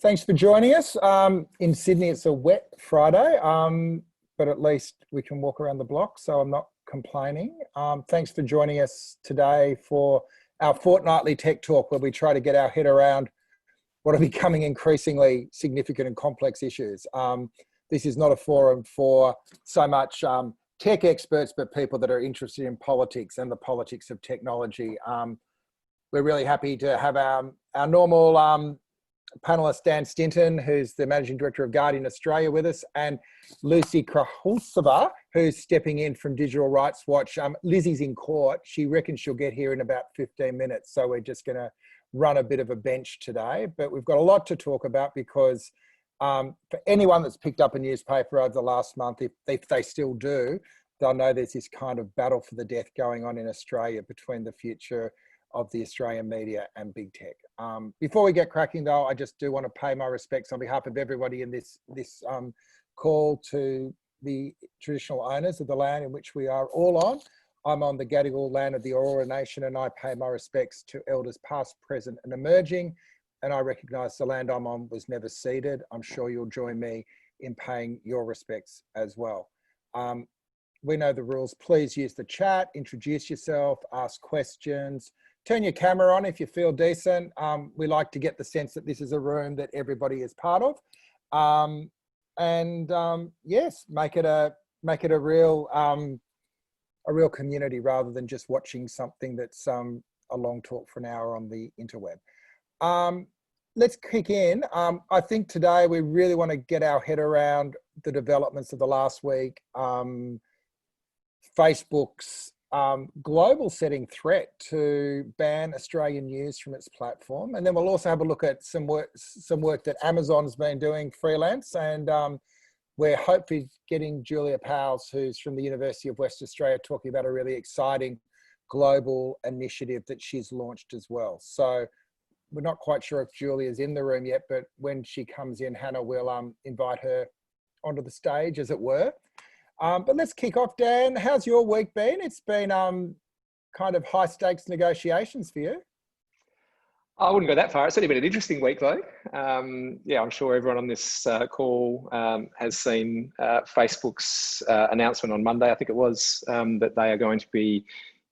Thanks for joining us. In Sydney, it's a wet Friday, but at least we can walk around the block, so I'm not complaining. Thanks for joining us today for our fortnightly tech talk, where we try to get our head around what are becoming increasingly significant and complex issues. This is not a forum for so much tech experts, but people that are interested in politics and the politics of technology. We're really happy to have our normal panelist Dan Stinton, who's the Managing Director of Guardian Australia, with us, and Lucy Krahulsova, who's stepping in from Digital Rights Watch. Lizzie's in court. She reckons she'll get here in about 15 minutes, so we're just going to run a bit of a bench today. But we've got a lot to talk about because for anyone that's picked up a newspaper over the last month, if they still do, they'll know there's this kind of battle for the death going on in Australia between the future of the Australian media and big tech. Before we get cracking though, I just do want to pay my respects on behalf of everybody in this call to the traditional owners of the land in which we are all on. I'm on the Gadigal land of the Eora Nation, and I pay my respects to elders past, present and emerging. And I recognise the land I'm on was never ceded. I'm sure you'll join me in paying your respects as well. We know the rules. Please use the chat, introduce yourself, ask questions. Turn your camera on if you feel decent. We like to get the sense that this is a room that everybody is part of, yes, make it a real community rather than just watching something that's a long talk for an hour on the interweb. Let's kick in. I think today we really want to get our head around the developments of the last week. Facebook's global setting threat to ban Australian news from its platform. And then we'll also have a look at some work that Amazon's been doing freelance. And we're hopefully getting Julia Powles, who's from the University of Western Australia, talking about a really exciting global initiative that she's launched as well. So we're not quite sure if Julia's in the room yet, but when she comes in, Hannah will invite her onto the stage, as it were. But let's kick off. Dan, how's your week been? It's been kind of high stakes negotiations for you. I wouldn't go that far. It's certainly been an interesting week though. Yeah, I'm sure everyone on this call has seen Facebook's announcement on Monday, I think it was, that they are going to be,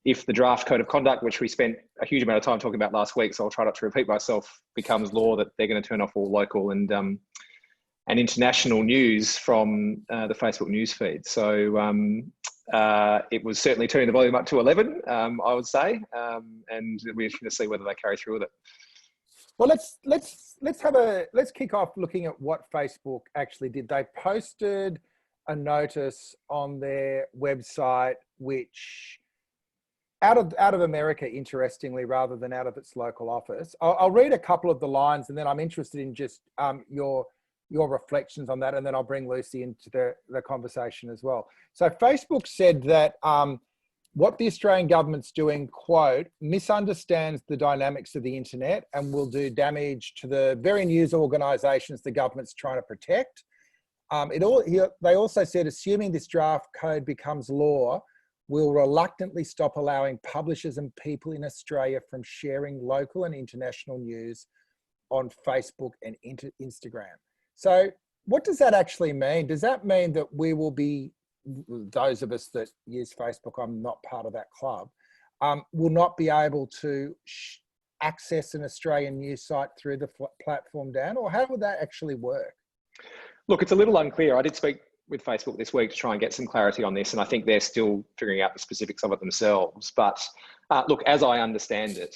if the draft code of conduct, which we spent a huge amount of time talking about last week, so I'll try not to repeat myself, becomes law, that they're going to turn off all local and international news from the Facebook newsfeed. So it was certainly turning the volume up to 11, I would say, and we're going to see whether they carry through with it. Well, let's kick off looking at what Facebook actually did. They posted a notice on their website, which out of America, interestingly, rather than out of its local office. I'll read a couple of the lines, and then I'm interested in just your reflections on that, and then I'll bring Lucy into the conversation as well. So Facebook said that what the Australian government's doing, quote, misunderstands the dynamics of the internet and will do damage to the very news organisations the government's trying to protect. They also said, assuming this draft code becomes law, will reluctantly stop allowing publishers and people in Australia from sharing local and international news on Facebook and Instagram. So what does that actually mean? Does that mean that we will be, those of us that use Facebook, I'm not part of that club, will not be able to access an Australian news site through the platform, Dan? Or how would that actually work? Look, it's a little unclear. I did speak with Facebook this week to try and get some clarity on this, and I think they're still figuring out the specifics of it themselves. But look, as I understand it,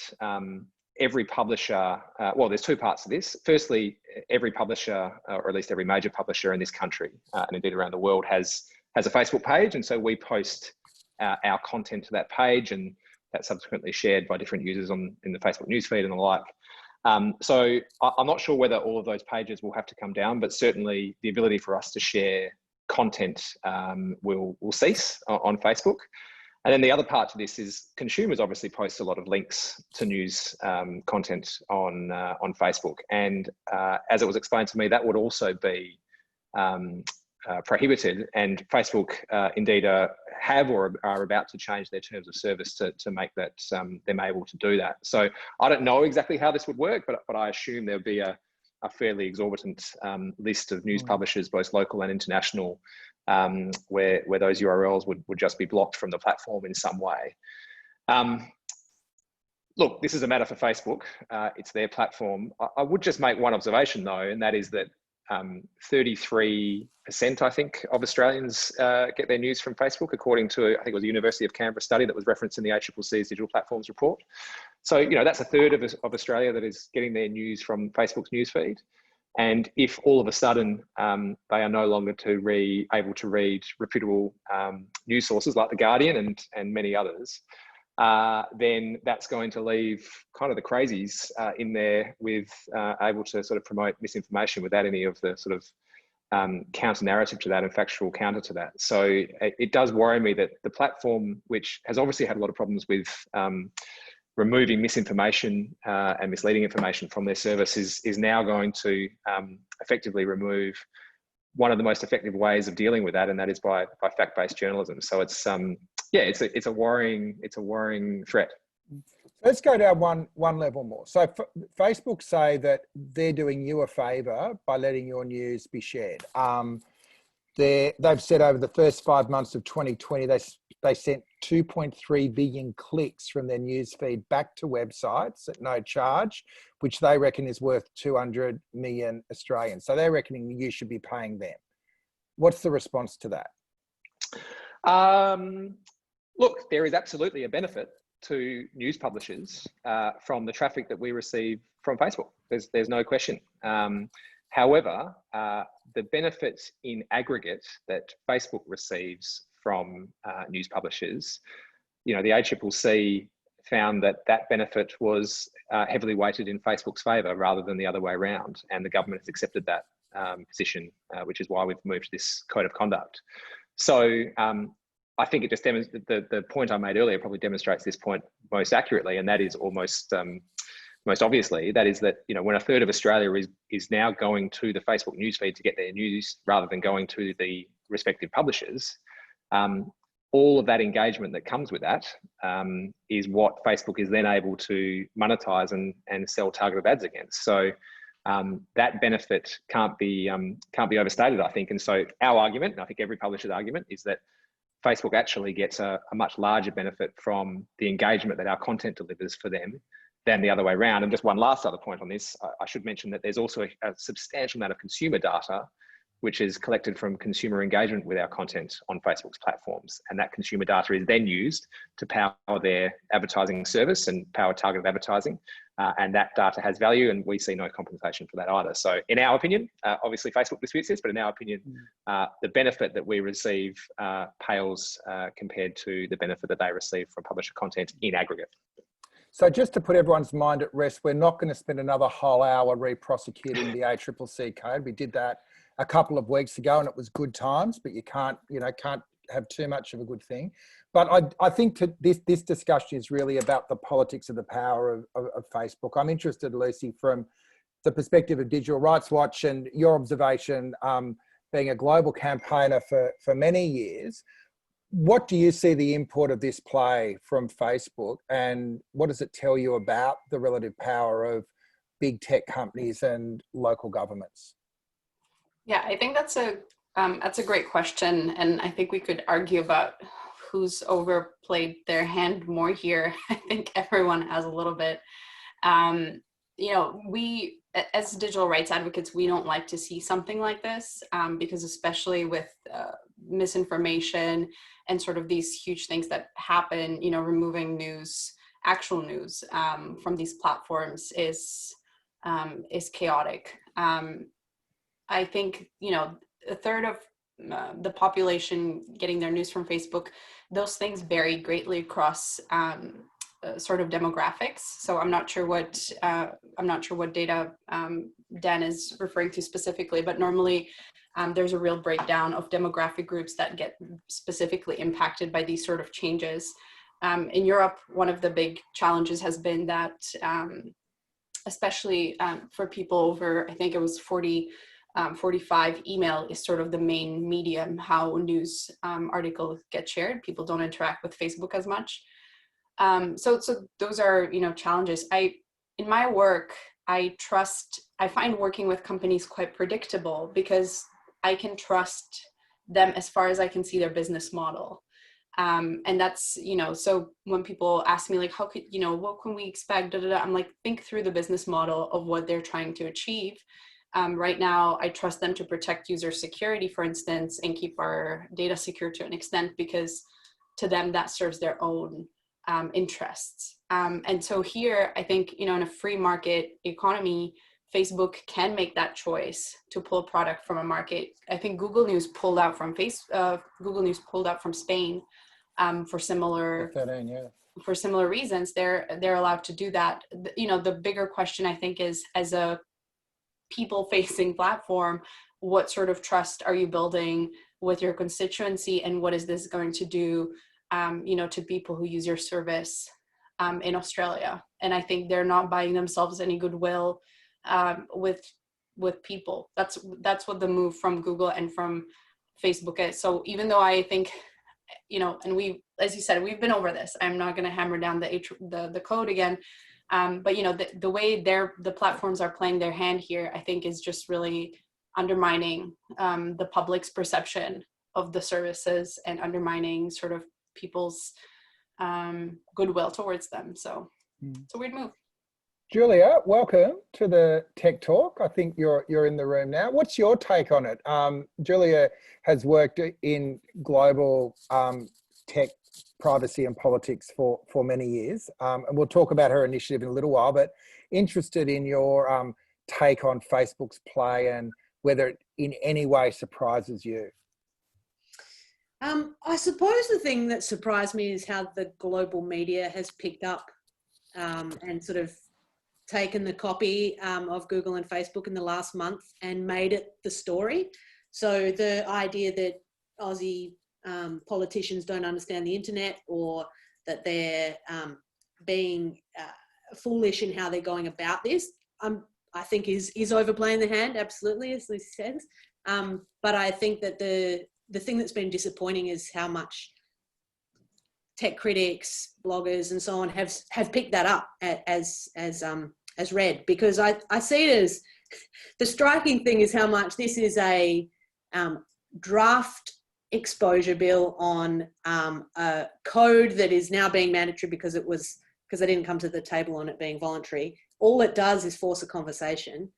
every publisher, well, there's two parts to this. Firstly, every publisher, or at least every major publisher in this country, and indeed around the world, has a Facebook page. And so we post our content to that page, and that's subsequently shared by different users in the Facebook newsfeed and the like. So I'm not sure whether all of those pages will have to come down, but certainly the ability for us to share content will cease on Facebook. And then the other part to this is consumers obviously post a lot of links to news content on Facebook. And as it was explained to me, that would also be prohibited. And Facebook indeed have or are about to change their terms of service to make that them able to do that. So I don't know exactly how this would work, but I assume there'll be a a fairly exorbitant list of news publishers, both local and international, where those URLs would just be blocked from the platform in some way. Look, this is a matter for Facebook. It's their platform. I would just make one observation though, and that is that 33%, I think, of Australians get their news from Facebook, according to, I think it was a University of Canberra study that was referenced in the ACCC's Digital Platforms Report. So, you know, that's a third of Australia that is getting their news from Facebook's newsfeed. And if all of a sudden they are no longer able to read reputable news sources like The Guardian and many others, then that's going to leave kind of the crazies in there with able to sort of promote misinformation without any of the sort of counter narrative to that and factual counter to that. So it does worry me that the platform, which has obviously had a lot of problems with removing misinformation and misleading information from their service, is now going to effectively remove one of the most effective ways of dealing with that, and that is by fact-based journalism. So it's yeah, it's a worrying threat. Let's go down one level more. So Facebook say that they're doing you a favour by letting your news be shared. They've said over the first 5 months of 2020, they sent 2.3 billion clicks from their newsfeed back to websites at no charge, which they reckon is worth 200 million Australians. So they're reckoning you should be paying them. What's the response to that? Look, there is absolutely a benefit to news publishers from the traffic that we receive from Facebook. There's no question. However, the benefits in aggregate that Facebook receives from news publishers, you know, the ACCC found that benefit was heavily weighted in Facebook's favour rather than the other way around, and the government has accepted that position, which is why we've moved to this code of conduct. So I think it just demonstrates the point I made earlier probably demonstrates this point most accurately, and that is almost most obviously, that is that, you know, when a third of Australia is now going to the Facebook newsfeed to get their news rather than going to the respective publishers, all of that engagement that comes with that is what Facebook is then able to monetize and sell targeted ads against. So that benefit can't be overstated, I think. And so our argument, and I think every publisher's argument, is that Facebook actually gets a much larger benefit from the engagement that our content delivers for them than the other way around. And just one last other point on this, I should mention that there's also a substantial amount of consumer data which is collected from consumer engagement with our content on Facebook's platforms. And that consumer data is then used to power their advertising service and power targeted advertising. And that data has value, and we see no compensation for that either. So in our opinion, obviously Facebook disputes this, but in our opinion, the benefit that we receive pales compared to the benefit that they receive from publisher content in aggregate. So just to put everyone's mind at rest, we're not going to spend another whole hour re-prosecuting the ACCC code. We did that a couple of weeks ago and it was good times, but you can't have too much of a good thing. But I think this discussion is really about the politics of the power of Facebook. I'm interested, Lucy, from the perspective of Digital Rights Watch and your observation, being a global campaigner for many years. What do you see the import of this play from Facebook, and what does it tell you about the relative power of big tech companies and local governments? Yeah, I think that's a great question, and I think we could argue about who's overplayed their hand more here. I think everyone has a little bit. You know, we as digital rights advocates, we don't like to see something like this because especially with misinformation and sort of these huge things that happen, you know, removing news, actual news from these platforms is chaotic. I think, you know, a third of the population getting their news from Facebook, those things vary greatly across sort of demographics. So I'm not sure what data Dan is referring to specifically, but normally there's a real breakdown of demographic groups that get specifically impacted by these sort of changes. In Europe, one of the big challenges has been that, especially for people over, I think it was 45, email is sort of the main medium how news articles get shared. People don't interact with Facebook as much. So those are, you know, challenges. In my work, I find working with companies quite predictable because I can trust them as far as I can see their business model. And that's, so when people ask me like, how could, what can we expect? Da, da, da, I'm like, think through the business model of what they're trying to achieve. Right now, I trust them to protect user security, for instance, and keep our data secure to an extent, because to them that serves their own interests. And so here, I think, in a free market economy, Facebook can make that choice to pull a product from a market. I think Google News pulled out from Spain for similar reasons. They're allowed to do that. The bigger question, I think, is, as a people-facing platform, what sort of trust are you building with your constituency, and what is this going to do to people who use your service in Australia? And I think they're not buying themselves any goodwill with people. That's what the move from Google and from Facebook is. So even though I think, and we, as you said, we've been over this, I'm not going to hammer down the code again. But the way the platforms are playing their hand here, I think, is just really undermining the public's perception of the services and undermining sort of people's goodwill towards them. So it's a weird move. Julia, welcome to the Tech Talk. I think you're in the room now. What's your take on it? Julia has worked in global tech privacy and politics for many years, and we'll talk about her initiative in a little while, but interested in your take on Facebook's play and whether it in any way surprises you. I suppose the thing that surprised me is how the global media has picked up and sort of taken the copy of Google and Facebook in the last month and made it the story. So the idea that Aussie politicians don't understand the internet, or that they're being foolish in how they're going about this, I think is overplaying the hand, absolutely, as Lizzie says. But I think that the thing that's been disappointing is how much tech critics, bloggers, and so on have picked that up as read, because I see it as the striking thing is how much this is a draft exposure bill on a code that is now being mandatory because they didn't come to the table on it being voluntary. All it does is force a conversation,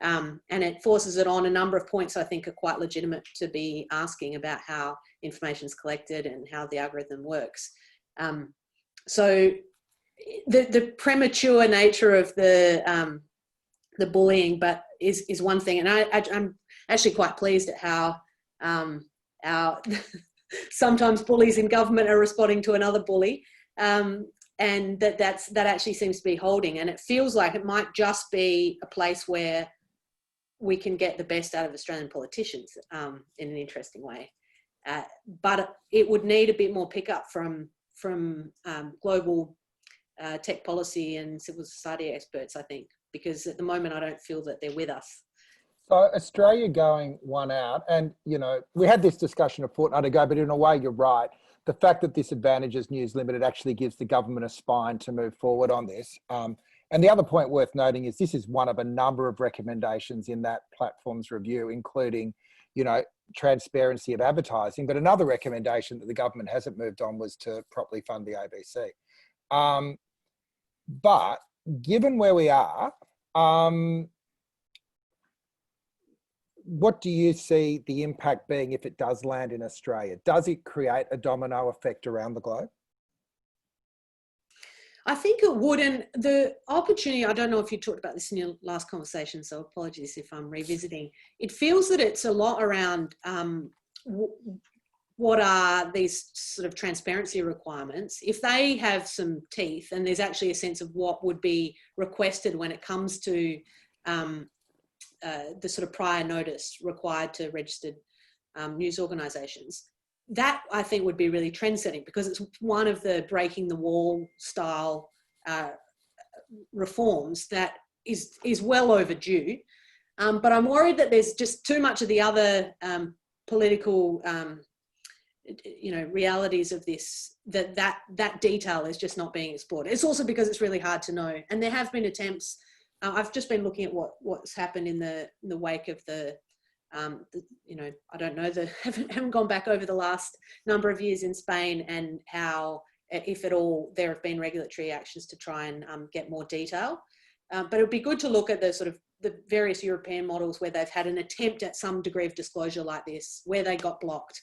and it forces it on a number of points I think are quite legitimate to be asking about how information is collected and how the algorithm works. So the premature nature of the bullying, but is one thing, and I'm actually quite pleased at how our sometimes bullies in government are responding to another bully, and that actually seems to be holding, and it feels like it might just be a place where we can get the best out of Australian politicians in an interesting way, but it would need a bit more pickup from global tech policy and civil society experts, I think, because at the moment I don't feel that they're with us. So Australia going one out, and we had this discussion a fortnight ago, but in a way you're right. The fact that Disadvantages News Limited actually gives the government a spine to move forward on this. And the other point worth noting is this is one of a number of recommendations in that platform's review, including, transparency of advertising. But another recommendation that the government hasn't moved on was to properly fund the ABC. But given where we are, what do you see the impact being if it does land in Australia? Does it create a domino effect around the globe? I think it would, and the opportunity, I don't know if you talked about this in your last conversation, so apologies if I'm revisiting. It feels that it's a lot around what are these sort of transparency requirements. If they have some teeth and there's actually a sense of what would be requested when it comes to the sort of prior notice required to registered news organisations, that I think would be really trend setting, because it's one of the breaking the wall style reforms that is well overdue. But I'm worried that there's just too much of the other political realities of this, that detail is just not being explored. It's also because it's really hard to know. And there have been attempts I've just been looking at what's happened in the wake of the you know, I don't know, haven't gone back over the last number of years in Spain, and how, if at all, there have been regulatory actions to try and get more detail. But it would be good to look at the sort of the various European models where they've had an attempt at some degree of disclosure like this, where they got blocked,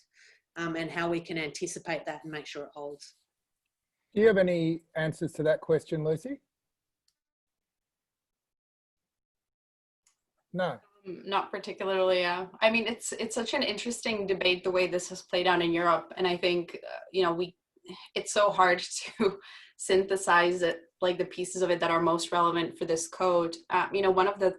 and how we can anticipate that and make sure it holds. Do you have any answers to that question, Lucy? No. Not particularly. I mean, it's such an interesting debate the way this has played out in Europe, and I think you know, it's so hard to synthesize it, like the pieces of it that are most relevant for this code. You know,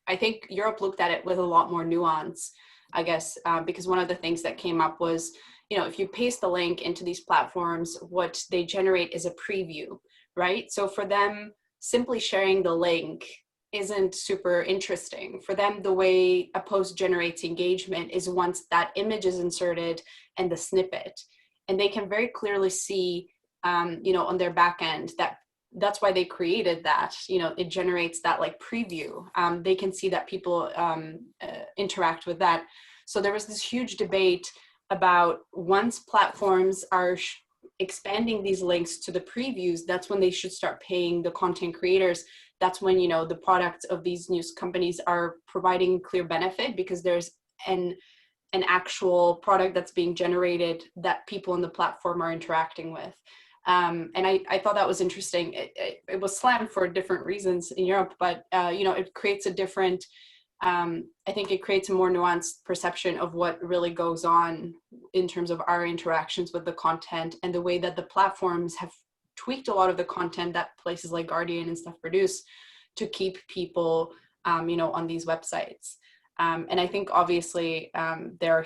I think Europe looked at it with a lot more nuance, I guess, because one of the things that came up was, you know, if you paste the link into these platforms, what they generate is a preview, right? So for them, simply sharing the link isn't super interesting. For them, the way a post generates engagement is once that image is inserted and the snippet. And they can very clearly see, you know, on their back end, that's why they created that. You know, it generates that like preview. They can see that people interact with that. So there was this huge debate about, once platforms are expanding these links to the previews, that's when they should start paying the content creators. That's when, you know, the products of these news companies are providing clear benefit, because there's an actual product that's being generated that people on the platform are interacting with. And I thought that was interesting. It was slammed for different reasons in Europe, but you know, it creates a different, I think it creates a more nuanced perception of what really goes on in terms of our interactions with the content, and the way that the platforms have tweaked a lot of the content that places like Guardian and stuff produce to keep people, you know, on these websites. And I think obviously there are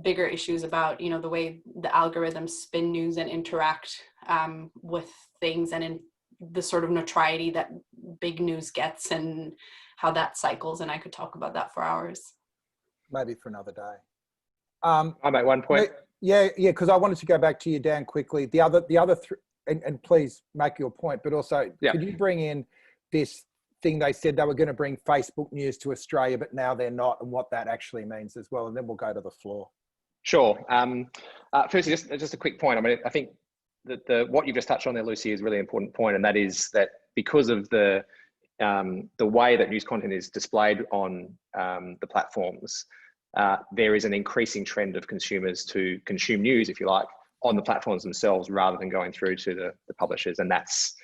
bigger issues about, you know, the way the algorithms spin news and interact with things, and in the sort of notoriety that big news gets, and how that cycles. And I could talk about that for hours. Maybe for another day. I'll make one point. Yeah, because I wanted to go back to you, Dan, quickly. The other and please make your point, but also, could you bring in this thing they said they were going to bring Facebook News to Australia, but now they're not, and what that actually means as well, and then we'll go to the floor. Sure. Firstly, just a quick point. I mean, I think that what you've just touched on there, Lucy, is a really important point, and that is that because of the way that news content is displayed on the platforms, there is an increasing trend of consumers to consume news, if you like, on the platforms themselves rather than going through to the publishers, and that's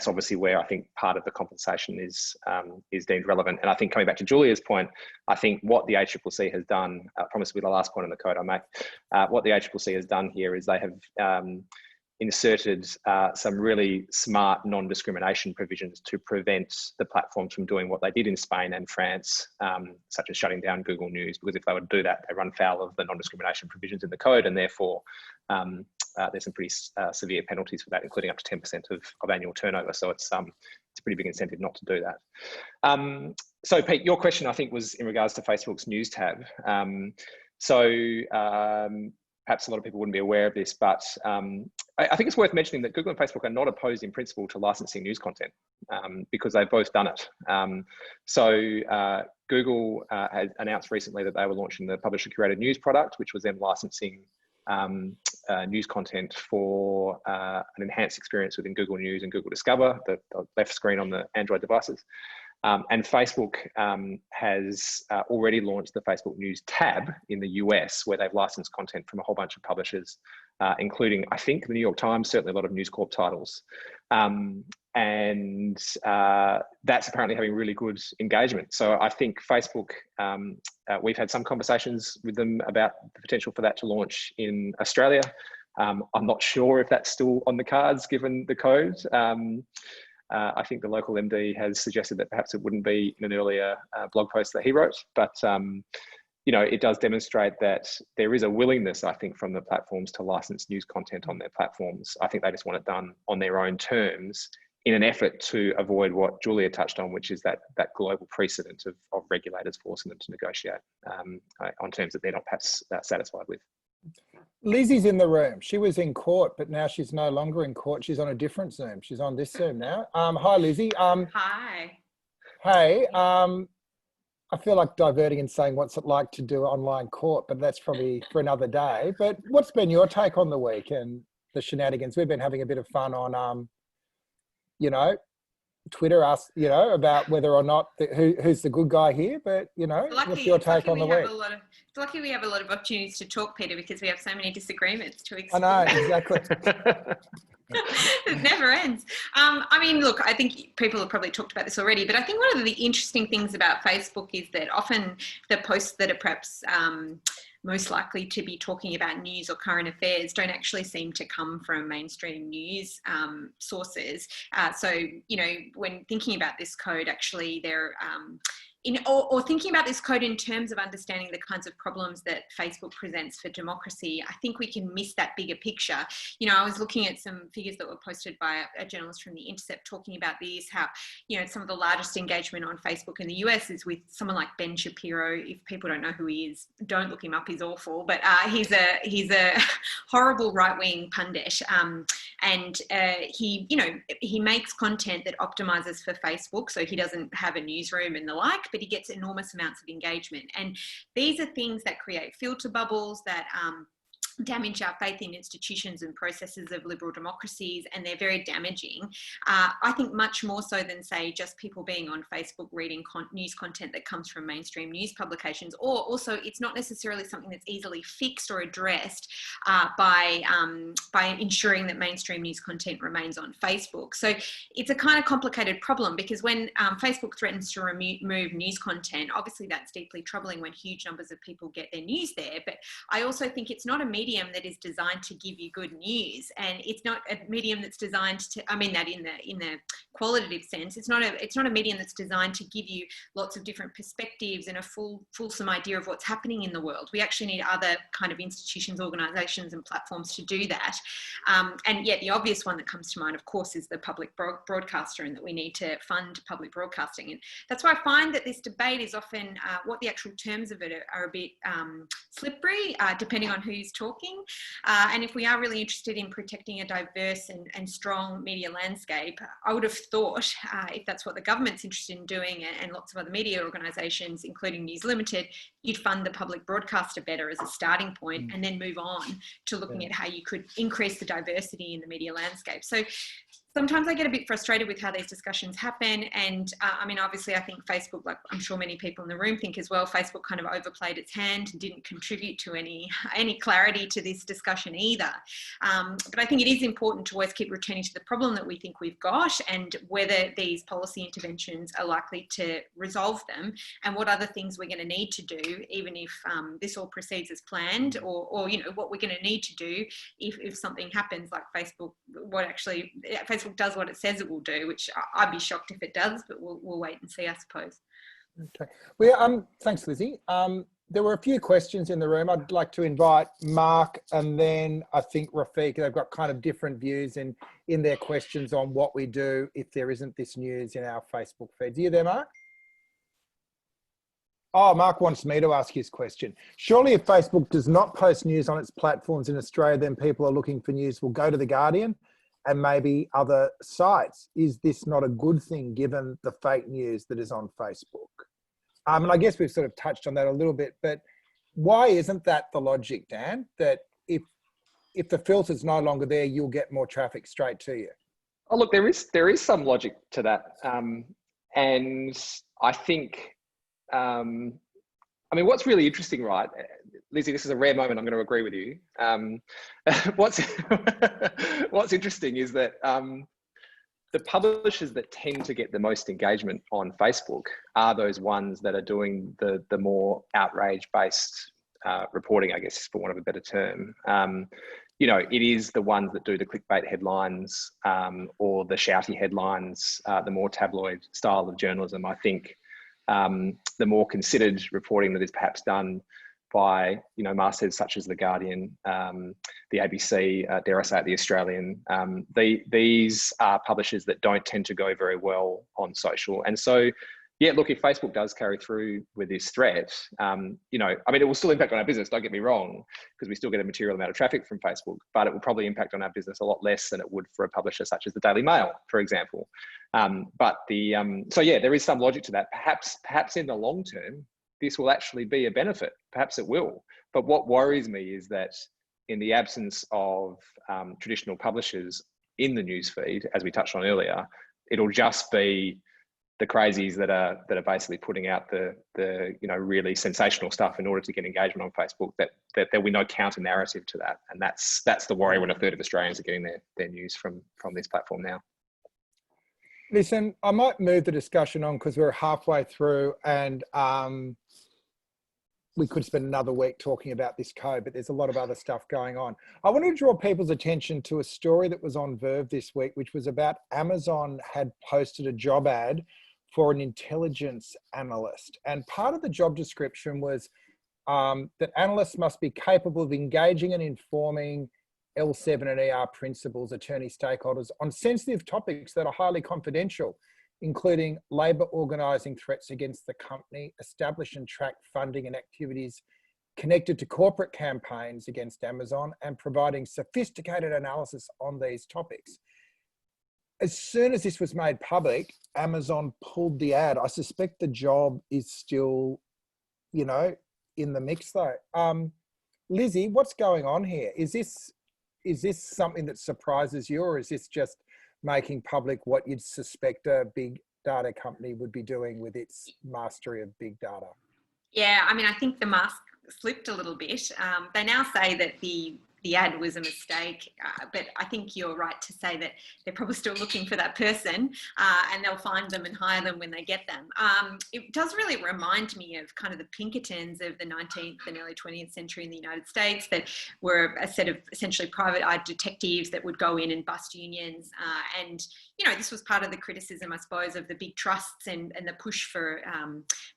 obviously where I think part of the compensation is deemed relevant. And I think, coming back to Julia's point, I think what the ACCC has done, I promise to be the last point on the code I make, what the ACCC has done here is they have inserted some really smart non-discrimination provisions to prevent the platforms from doing what they did in Spain and France, such as shutting down Google News, because if they would do that, they run foul of the non-discrimination provisions in the code, and therefore there's some pretty severe penalties for that, including up to 10% of annual turnover. So it's a pretty big incentive not to do that. So Pete, your question, I think, was in regards to Facebook's News tab. Perhaps a lot of people wouldn't be aware of this, but I think it's worth mentioning that Google and Facebook are not opposed in principle to licensing news content, because they've both done it. Google has announced recently that they were launching the publisher curated news product, which was them licensing news content for an enhanced experience within Google News and Google Discover, the left screen on the Android devices. And Facebook has already launched the Facebook News tab in the US, where they've licensed content from a whole bunch of publishers, including, I think, the New York Times, certainly a lot of News Corp titles. And that's apparently having really good engagement. So I think Facebook, we've had some conversations with them about the potential for that to launch in Australia. I'm not sure if that's still on the cards given the code. I think the local MD has suggested that perhaps it wouldn't be in an earlier blog post that he wrote, but you know, it does demonstrate that there is a willingness, I think, from the platforms to license news content on their platforms. I think they just want it done on their own terms in an effort to avoid what Julia touched on, which is that global precedent of regulators forcing them to negotiate on terms that they're not perhaps satisfied with. Lizzie's in the room. She was in court, but now she's no longer in court. She's on a different Zoom. She's on this Zoom now. Hi, Lizzie. Hi. Hey, I feel like diverting and saying what's it like to do online court, but that's probably for another day. But what's been your take on the week and the shenanigans? We've been having a bit of fun on, you know, Twitter us, you know, about whether or not who's the good guy here. But you know, what's your take on the week? It's lucky we have a lot of opportunities to talk, Peter, because we have so many disagreements to explore. I know, exactly. It never ends. I mean, look, I think people have probably talked about this already, but I think one of the interesting things about Facebook is that often the posts that are perhaps most likely to be talking about news or current affairs don't actually seem to come from mainstream news sources. So, you know, when thinking about this code, actually they're or thinking about this code in terms of understanding the kinds of problems that Facebook presents for democracy, I think we can miss that bigger picture. You know, I was looking at some figures that were posted by a journalist from The Intercept talking about this, how, you know, some of the largest engagement on Facebook in the US is with someone like Ben Shapiro. If people don't know who he is, don't look him up, he's awful. But he's a horrible right-wing pundit. And he, you know, he makes content that optimizes for Facebook, so he doesn't have a newsroom and the like, but he gets enormous amounts of engagement. And these are things that create filter bubbles that damage our faith in institutions and processes of liberal democracies, and they're very damaging. I think much more so than, say, just people being on Facebook reading news content that comes from mainstream news publications, or also it's not necessarily something that's easily fixed or addressed by ensuring that mainstream news content remains on Facebook. So it's a kind of complicated problem, because when Facebook threatens to remove news content, obviously that's deeply troubling when huge numbers of people get their news there. But I also think it's not a medium that is designed to give you good news, and it's not a medium that's designed to, I mean that in the qualitative sense, it's not a medium that's designed to give you lots of different perspectives and a fulsome idea of what's happening in the world. We actually need other kind of institutions, organizations and platforms to do that. And yet the obvious one that comes to mind, of course, is the public broadcaster, and that we need to fund public broadcasting. And that's why I find that this debate is often, what the actual terms of it are a bit slippery, depending on who's talking. And if we are really interested in protecting a diverse and strong media landscape, I would have thought, if that's what the government's interested in doing, and lots of other media organisations, including News Limited, you'd fund the public broadcaster better as a starting point, and then move on to looking at how you could increase the diversity in the media landscape. So sometimes I get a bit frustrated with how these discussions happen. And I mean, obviously, I think Facebook, like I'm sure many people in the room think as well, Facebook kind of overplayed its hand and didn't contribute to any clarity to this discussion either. But I think it is important to always keep returning to the problem that we think we've got, and whether these policy interventions are likely to resolve them, and what other things we're going to need to do, even if this all proceeds as planned, or you know, what we're going to need to do if something happens, like Facebook does what it says it will do, which I'd be shocked if it does, but we'll wait and see, I suppose. Okay. Well, thanks, Lizzie. There were a few questions in the room. I'd like to invite Mark and then I think Rafiq. They've got kind of different views in their questions on what we do if there isn't this news in our Facebook feeds. Are you there, Mark? Oh, Mark wants me to ask his question. Surely if Facebook does not post news on its platforms in Australia, then people are looking for news will go to The Guardian and maybe other sites. Is this not a good thing given the fake news that is on Facebook? And I guess we've sort of touched on that a little bit, but why isn't that the logic, Dan, that if the filter's no longer there, you'll get more traffic straight to you? Oh, look, there is some logic to that. And I think, I mean, what's really interesting, right? Lizzie, this is a rare moment. I'm going to agree with you. What's interesting is that the publishers that tend to get the most engagement on Facebook are those ones that are doing the more outrage-based reporting, I guess, for want of a better term. You know, it is the ones that do the clickbait headlines or the shouty headlines, the more tabloid style of journalism. I think the more considered reporting that is perhaps done by, you know, mastheads such as The Guardian, the ABC, dare I say it, The Australian. These are publishers that don't tend to go very well on social. And so yeah, look, if Facebook does carry through with this threat, you know, I mean, it will still impact on our business, don't get me wrong, because we still get a material amount of traffic from Facebook, but it will probably impact on our business a lot less than it would for a publisher such as the Daily Mail, for example. So yeah, there is some logic to that. Perhaps in the long term, this will actually be a benefit. Perhaps it will. But what worries me is that in the absence of traditional publishers in the newsfeed, as we touched on earlier, it'll just be the crazies that are basically putting out the you know, really sensational stuff in order to get engagement on Facebook. That there'll be no counter narrative to that, and that's the worry when a third of Australians are getting their news from this platform now. Listen, I might move the discussion on because we're halfway through, and we could spend another week talking about this code, but there's a lot of other stuff going on. I want to draw people's attention to a story that was on Verve this week, which was about Amazon had posted a job ad for an intelligence analyst. And part of the job description was that analysts must be capable of engaging and informing L7 and ER principals, attorney stakeholders on sensitive topics that are highly confidential, including labour organising threats against the company, establish and track funding and activities connected to corporate campaigns against Amazon, and providing sophisticated analysis on these topics. As soon as this was made public, Amazon pulled the ad. I suspect the job is still, you know, in the mix though. Lizzie, what's going on here? Is this something that surprises you, or is this just making public what you'd suspect a big data company would be doing with its mastery of big data? Yeah, I mean, I think the mask slipped a little bit. They now say that the ad was a mistake, but I think you're right to say that they're probably still looking for that person, and they'll find them and hire them when they get them. It does really remind me of kind of the Pinkertons of the 19th and early 20th century in the United States, that were a set of essentially private-eyed detectives that would go in and bust unions. And, you know, this was part of the criticism, I suppose, of the big trusts and the push for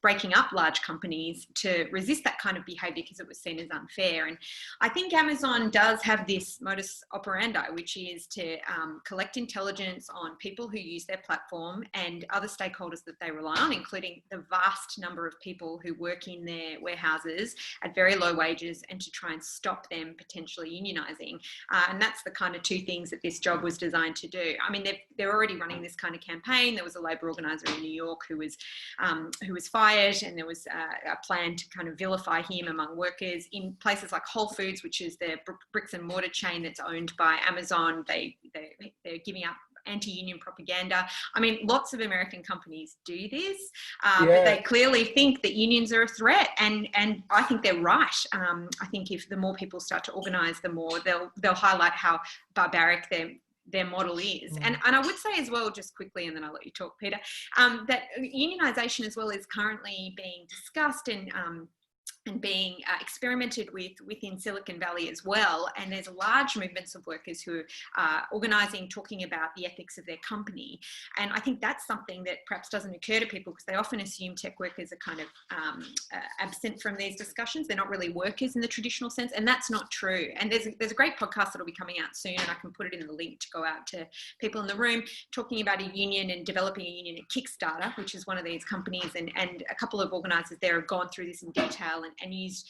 breaking up large companies to resist that kind of behaviour because it was seen as unfair. And I think Amazon does have this modus operandi, which is to collect intelligence on people who use their platform and other stakeholders that they rely on, including the vast number of people who work in their warehouses at very low wages, and to try and stop them potentially unionising. And that's the kind of two things that this job was designed to do. I mean, they're already running this kind of campaign. There was a labour organiser in New York who was fired, and there was a plan to kind of vilify him among workers in places like Whole Foods, which is the bricks and mortar chain that's owned by Amazon. They're giving up anti-union propaganda. I mean, lots of American companies do this, but they clearly think that unions are a threat, and I think they're right. I think if the more people start to organise, the more they'll highlight how barbaric their model is. And I would say as well, just quickly, and then I'll let you talk, Peter, that unionisation as well is currently being discussed and being experimented with within Silicon Valley as well. And there's large movements of workers who are organising, talking about the ethics of their company. And I think that's something that perhaps doesn't occur to people, because they often assume tech workers are kind of absent from these discussions. They're not really workers in the traditional sense, and that's not true. And there's a great podcast that'll be coming out soon, and I can put it in the link to go out to people in the room, talking about a union and developing a union at Kickstarter, which is one of these companies. And a couple of organisers there have gone through this in detail and used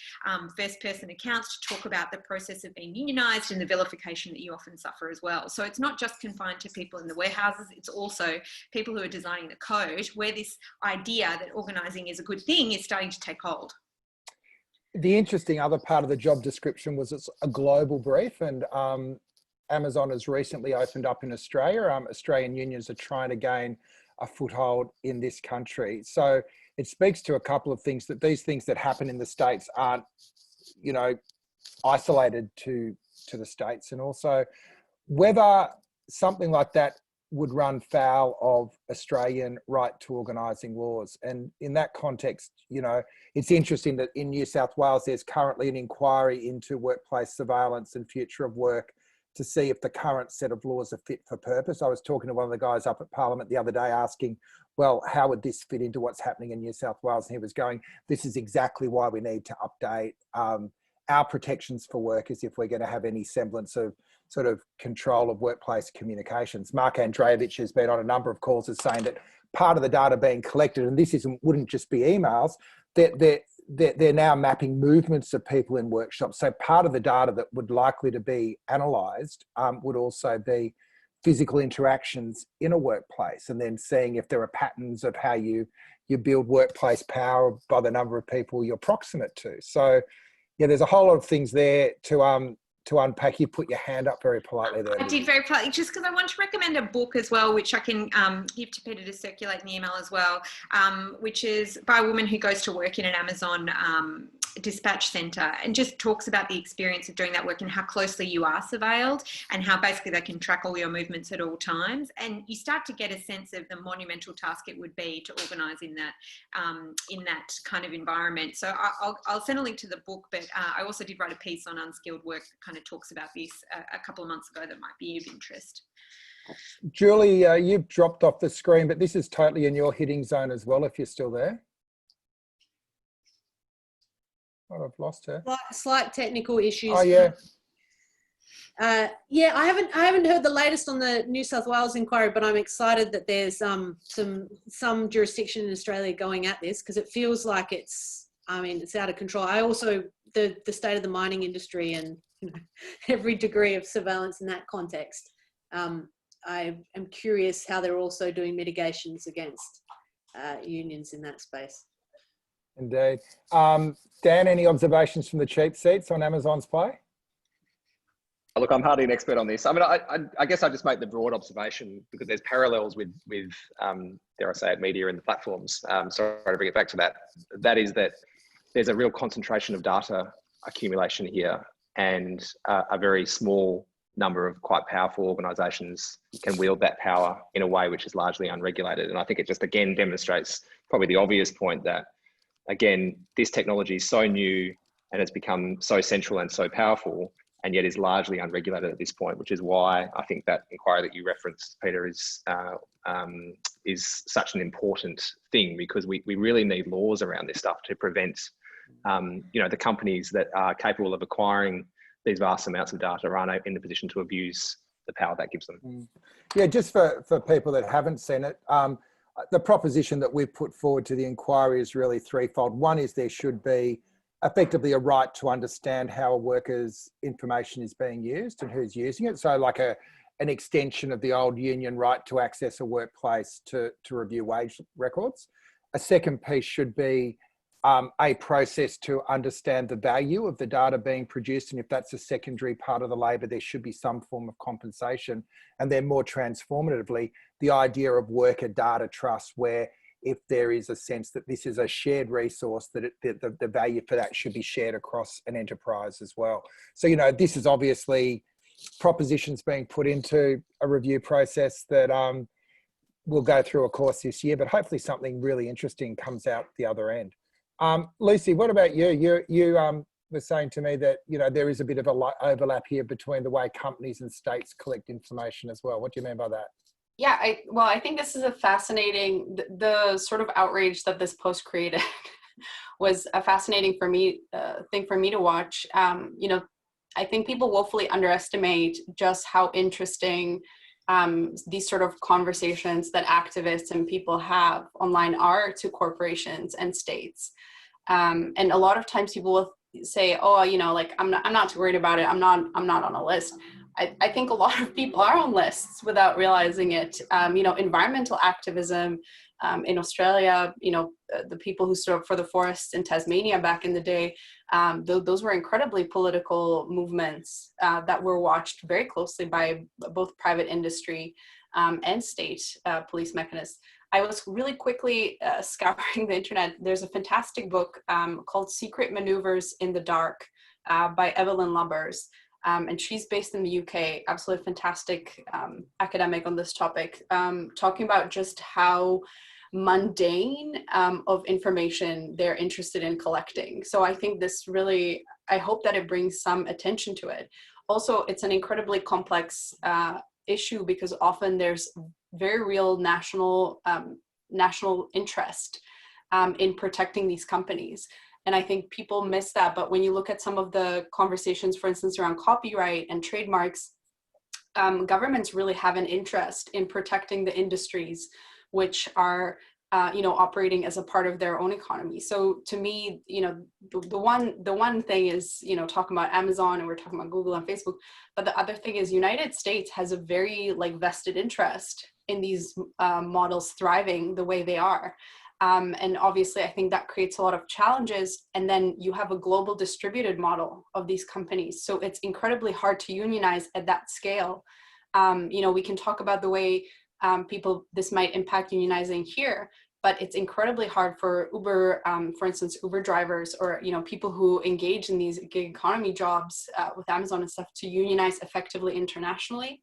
first-person accounts to talk about the process of being unionised and the vilification that you often suffer as well. So it's not just confined to people in the warehouses, it's also people who are designing the code, where this idea that organising is a good thing is starting to take hold. The interesting other part of the job description was it's a global brief, and Amazon has recently opened up in Australia. Australian unions are trying to gain a foothold in this country. So it speaks to a couple of things, that these things that happen in the States aren't, you know, isolated to the States, and also whether something like that would run foul of Australian right to organising laws. And in that context, you know, it's interesting that in New South Wales, there's currently an inquiry into workplace surveillance and future of work to see if the current set of laws are fit for purpose. I was talking to one of the guys up at Parliament the other day asking, well, how would this fit into what's happening in New South Wales? And he was going, this is exactly why we need to update our protections for workers if we're going to have any semblance of sort of control of workplace communications. Mark Andreevich has been on a number of calls as saying that part of the data being collected, and this wouldn't just be emails, they're now mapping movements of people in workshops. So part of the data that would likely to be analysed would also be physical interactions in a workplace, and then seeing if there are patterns of how you build workplace power by the number of people you're proximate to. So yeah, there's a whole lot of things there to unpack. You put your hand up very politely there. I did very politely, just because I want to recommend a book as well, which I can give to Peter to circulate in the email as well, which is by a woman who goes to work in an Amazon dispatch center and just talks about the experience of doing that work and how closely you are surveilled and how basically they can track all your movements at all times. And you start to get a sense of the monumental task it would be to organise in that kind of environment. So I'll send a link to the book, but I also did write a piece on unskilled work that kind of talks about this a couple of months ago that might be of interest. Julie, you've dropped off the screen, but this is totally in your hitting zone as well, if you're still there. Oh, I've lost her. Slight technical issues. Oh yeah. Yeah, I haven't heard the latest on the New South Wales inquiry, but I'm excited that there's some jurisdiction in Australia going at this, because it feels like it's out of control. I also the state of the mining industry and every degree of surveillance in that context. I am curious how they're also doing mitigations against unions in that space. Indeed. Dan, any observations from the cheap seats on Amazon's play? Look, I'm hardly an expert on this. I mean, I guess I just make the broad observation because there's parallels with dare I say it, media and the platforms. Sorry to bring it back to that. That is that there's a real concentration of data accumulation here, and a very small number of quite powerful organisations can wield that power in a way which is largely unregulated. And I think it just again demonstrates probably the obvious point that, again, this technology is so new and it's become so central and so powerful, and yet is largely unregulated at this point, which is why I think that inquiry that you referenced, Peter, is such an important thing, because we really need laws around this stuff to prevent, the companies that are capable of acquiring these vast amounts of data are in the position to abuse the power that gives them. Yeah, just for people that haven't seen it, the proposition that we've put forward to the inquiry is really threefold. One is there should be effectively a right to understand how a worker's information is being used and who's using it. So like an extension of the old union right to access a workplace to review wage records. A second piece should be a process to understand the value of the data being produced, and if that's a secondary part of the labour, there should be some form of compensation. And then more transformatively, the idea of worker data trust, where if there is a sense that this is a shared resource, that the value for that should be shared across an enterprise as well. So, this is obviously propositions being put into a review process that we'll go through a course this year, but hopefully something really interesting comes out the other end. Lucy, what about you? You were saying to me that, there is a bit of a overlap here between the way companies and states collect information as well. What do you mean by that? Yeah, I think this is a fascinating, the sort of outrage that this post created was a fascinating thing for me to watch. I think people woefully underestimate just how interesting these sort of conversations that activists and people have online are to corporations and states. And a lot of times people will say, oh, I'm not too worried about it. I'm not on a list. I think a lot of people are on lists without realizing it. Environmental activism in Australia, the people who stood up for the forests in Tasmania back in the day, those were incredibly political movements that were watched very closely by both private industry and state police mechanists. I was really quickly scouring the internet. There's a fantastic book called Secret Maneuvers in the Dark by Evelyn Lubbers. And she's based in the UK, absolutely fantastic academic on this topic, talking about just how mundane of information they're interested in collecting. So I think this really, I hope that it brings some attention to it. Also, it's an incredibly complex issue because often there's very real national interest in protecting these companies. And I think people miss that. But when you look at some of the conversations, for instance, around copyright and trademarks, governments really have an interest in protecting the industries which are operating as a part of their own economy. So to me, the one thing is, talking about Amazon, and we're talking about Google and Facebook, but the other thing is United States has a very vested interest in these models thriving the way they are. And obviously, I think that creates a lot of challenges. And then you have a global distributed model of these companies. So it's incredibly hard to unionize at that scale. We can talk about the way this might impact unionizing here, but it's incredibly hard for Uber, for instance, Uber drivers, or people who engage in these gig economy jobs with Amazon and stuff, to unionize effectively internationally.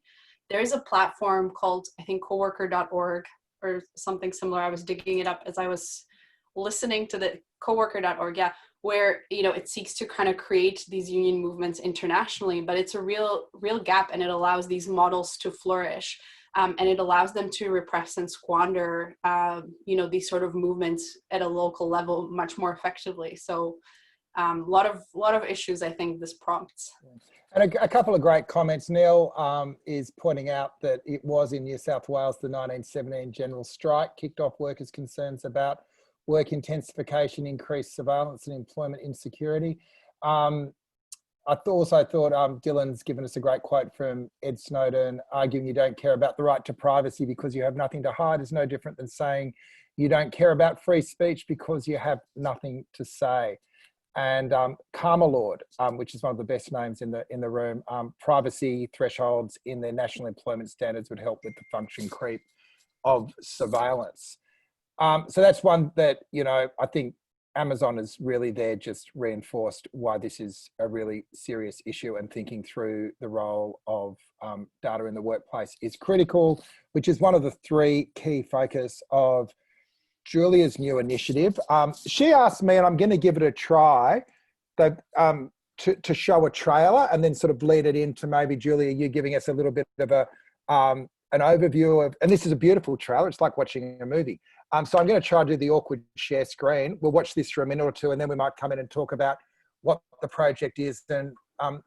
There is a platform called, I think, coworker.org or something similar. I was digging it up as I was listening to the coworker.org, where it seeks to kind of create these union movements internationally, but it's a real gap, and it allows these models to flourish. And it allows them to repress and squander, these sort of movements at a local level much more effectively. So a lot of issues, I think, this prompts. And a couple of great comments. Neil is pointing out that it was in New South Wales, the 1917 general strike kicked off workers' concerns about work intensification, increased surveillance and employment insecurity. I also thought Dylan's given us a great quote from Ed Snowden, arguing you don't care about the right to privacy because you have nothing to hide is no different than saying you don't care about free speech because you have nothing to say. And Karma Lord, which is one of the best names in the room, privacy thresholds in their national employment standards would help with the function creep of surveillance. So that's one that, I think Amazon is really there, just reinforced why this is a really serious issue, and thinking through the role of data in the workplace is critical, which is one of the three key focus of Julia's new initiative. She asked me, and I'm going to give it a try, that to show a trailer and then sort of lead it into maybe, Julia, you giving us a little bit of an overview of, and this is a beautiful trailer, it's like watching a movie. So I'm going to try to do the awkward share screen. We'll watch this for a minute or two, and then we might come in and talk about what the project is and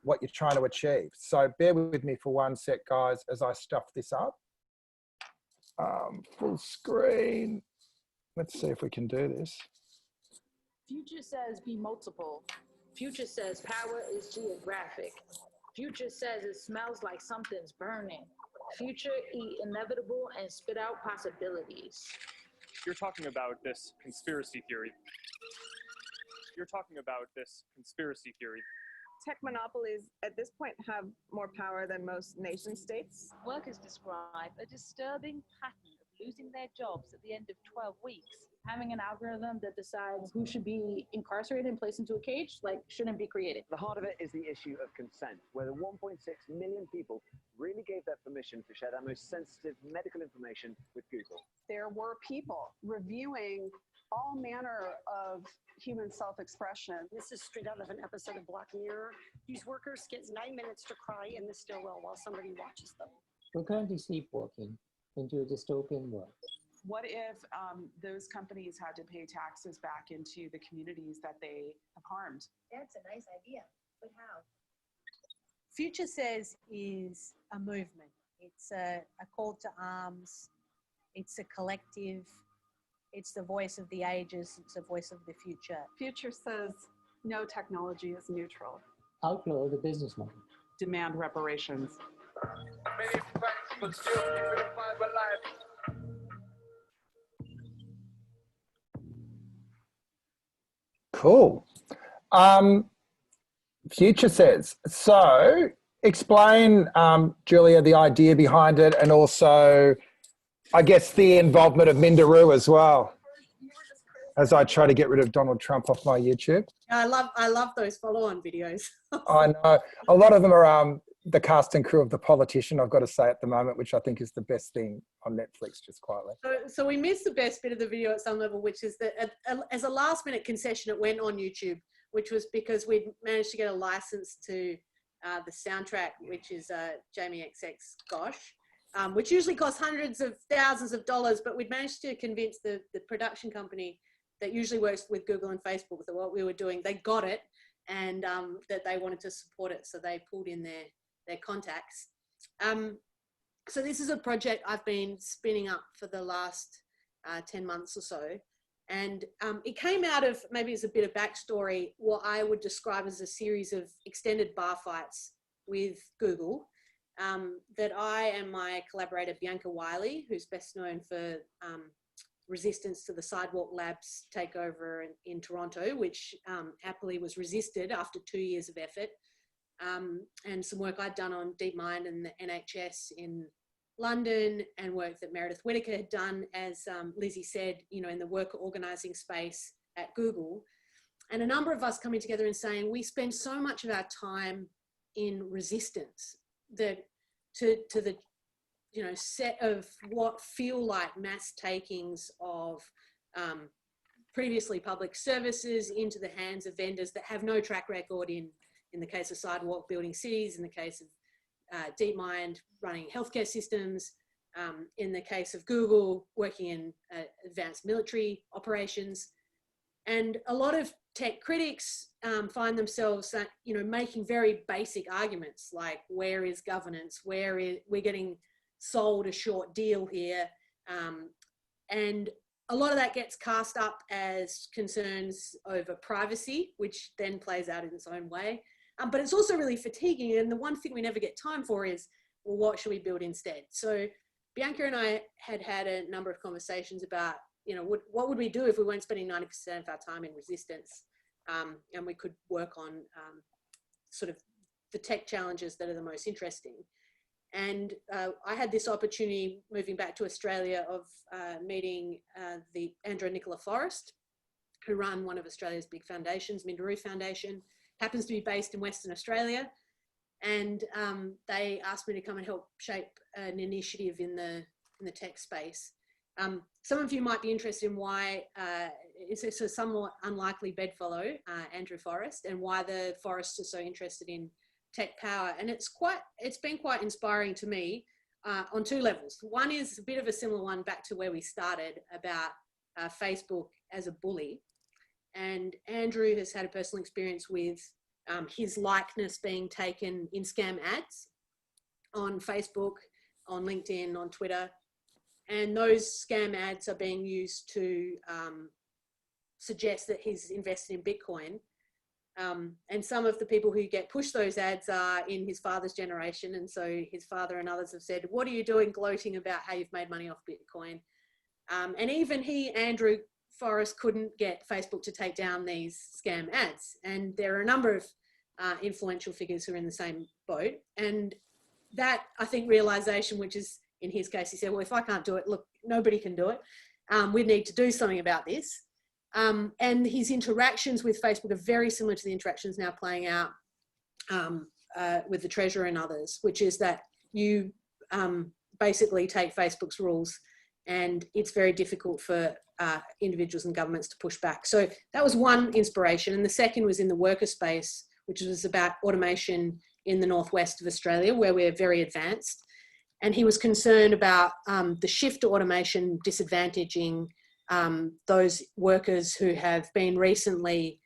what you're trying to achieve. So bear with me for one sec, guys, as I stuff this up. Full screen. Let's see if we can do this. Future says be multiple. Future says power is geographic. Future says it smells like something's burning. Future eat inevitable and spit out possibilities. You're talking about this conspiracy theory. Tech monopolies at this point have more power than most nation states. Workers describe a disturbing pattern of losing their jobs at the end of 12 weeks. Having an algorithm that decides who should be incarcerated and placed into a cage, shouldn't be created. The heart of it is the issue of consent, whether 1.6 million people really gave their permission to share their most sensitive medical information with Google. There were people reviewing all manner of human self-expression. This is straight out of an episode of Black Mirror. These workers get 9 minutes to cry in the stairwell while somebody watches them. We're currently sleepwalking into a dystopian world. What if those companies had to pay taxes back into the communities that they have harmed? That's a nice idea, but how? Future Says is a movement. It's a call to arms. It's a collective. It's the voice of the ages. It's the voice of the future. Future says no technology is neutral. Outlaw the business model. Demand reparations. Many fights, but still keeping a fiber alive. Cool. Future Says. So explain, Julia, the idea behind it, and also, I guess, the involvement of Minderoo as well, as I try to get rid of Donald Trump off my YouTube. I love those follow-on videos. I know. A lot of them are the cast and crew of The Politician, I've got to say, at the moment, which I think is the best thing on Netflix, just quietly. So we missed the best bit of the video at some level, which is that as a last-minute concession, it went on YouTube, which was because we'd managed to get a license to the soundtrack, which is Jamie XX Gosh, which usually costs hundreds of thousands of dollars, but we'd managed to convince the production company that usually works with Google and Facebook that what we were doing, they got it, and that they wanted to support it, so they pulled in their contacts. So this is a project I've been spinning up for the last 10 months or so. And it came out of, maybe it's a bit of backstory, what I would describe as a series of extended bar fights with Google that I and my collaborator Bianca Wiley, who's best known for resistance to the Sidewalk Labs takeover in Toronto, which happily was resisted after 2 years of effort, and some work I'd done on DeepMind and the NHS in London, and work that Meredith Whittaker had done, as Lizzie said, you know, in the worker organising space at Google. And a number of us coming together and saying, we spend so much of our time in resistance that to the, you know, set of what feel like mass takings of previously public services into the hands of vendors that have no track record in the case of Sidewalk building cities, in the case of DeepMind running healthcare systems, in the case of Google working in advanced military operations. And a lot of tech critics find themselves, you know, making very basic arguments like, where is governance? We're getting sold a short deal here. And a lot of that gets cast up as concerns over privacy, which then plays out in its own way. But it's also really fatiguing. And the one thing we never get time for is, well, what should we build instead? So Bianca and I had a number of conversations about, you know, what would we do if we weren't spending 90% of our time in resistance, and we could work on sort of the tech challenges that are the most interesting. And I had this opportunity moving back to Australia of meeting the Andrew and Nicola Forrest, who run one of Australia's big foundations, Minderoo Foundation, happens to be based in Western Australia. And they asked me to come and help shape an initiative in the tech space. Some of you might be interested in why it's a somewhat unlikely bedfellow, Andrew Forrest, and why the Forrests are so interested in tech power. And it's been quite inspiring to me on two levels. One is a bit of a similar one back to where we started about Facebook as a bully. And Andrew has had a personal experience with his likeness being taken in scam ads on Facebook, on LinkedIn, on Twitter. And those scam ads are being used to suggest that he's invested in Bitcoin. And some of the people who get pushed those ads are in his father's generation. And so his father and others have said, what are you doing gloating about how you've made money off Bitcoin? And even Andrew Forrest, couldn't get Facebook to take down these scam ads. And there are a number of influential figures who are in the same boat. And that, I think, realization, which is in his case, he said, well, if I can't do it, look, nobody can do it. We need to do something about this. And his interactions with Facebook are very similar to the interactions now playing out with the Treasurer and others, which is that you basically take Facebook's rules, and it's very difficult for individuals and governments to push back. So that was one inspiration. And the second was in the worker space, which was about automation in the northwest of Australia, where we're very advanced. And he was concerned about the shift to automation disadvantaging those workers who have been recently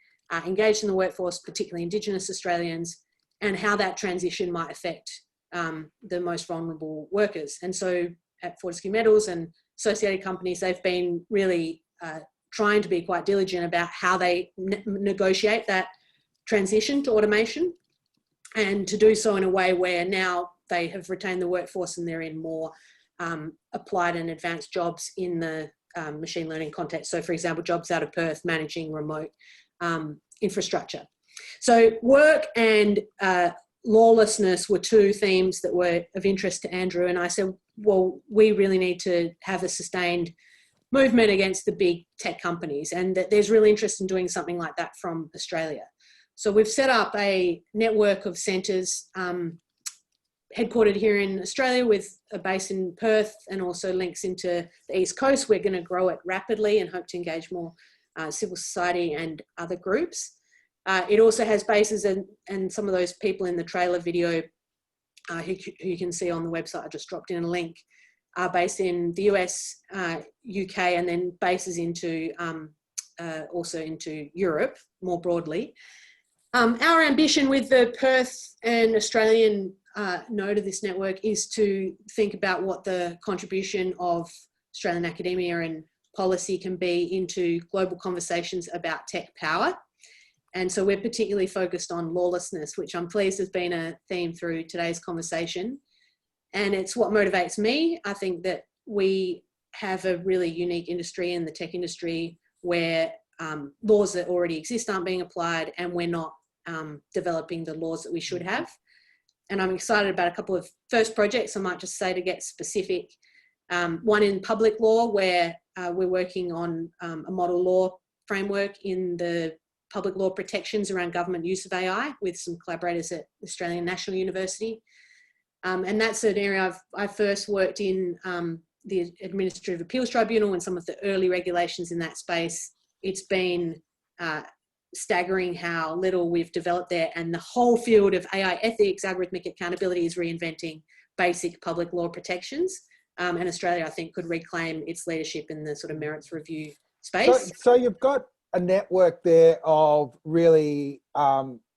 engaged in the workforce, particularly Indigenous Australians, and how that transition might affect the most vulnerable workers. And so at Fortescue Metals and associated companies, they've been really trying to be quite diligent about how they negotiate that transition to automation, and to do so in a way where now they have retained the workforce and they're in more applied and advanced jobs in the machine learning context. So for example, jobs out of Perth managing remote infrastructure. So work and lawlessness were two themes that were of interest to Andrew. And I said, well, we really need to have a sustained movement against the big tech companies, and that there's real interest in doing something like that from Australia. So we've set up a network of centres headquartered here in Australia with a base in Perth and also links into the East Coast. We're going to grow it rapidly and hope to engage more civil society and other groups. It also has bases, and some of those people in the trailer video who you can see on the website, I just dropped in a link, are based in the US, UK, and then bases into also into Europe more broadly. Our ambition with the Perth and Australian node of this network is to think about what the contribution of Australian academia and policy can be into global conversations about tech power. And so we're particularly focused on lawlessness, which I'm pleased has been a theme through today's conversation. And it's what motivates me. I think that we have a really unique industry in the tech industry where laws that already exist aren't being applied, and we're not developing the laws that we should have. And I'm excited about a couple of first projects, I might just say, to get specific. One in public law, where we're working on a model law framework in the public law protections around government use of AI with some collaborators at Australian National University. And that's an area I first worked in the Administrative Appeals Tribunal and some of the early regulations in that space. It's been staggering how little we've developed there, and the whole field of AI ethics, algorithmic accountability is reinventing basic public law protections. And Australia, I think, could reclaim its leadership in the sort of merits review space. So you've got a network there of really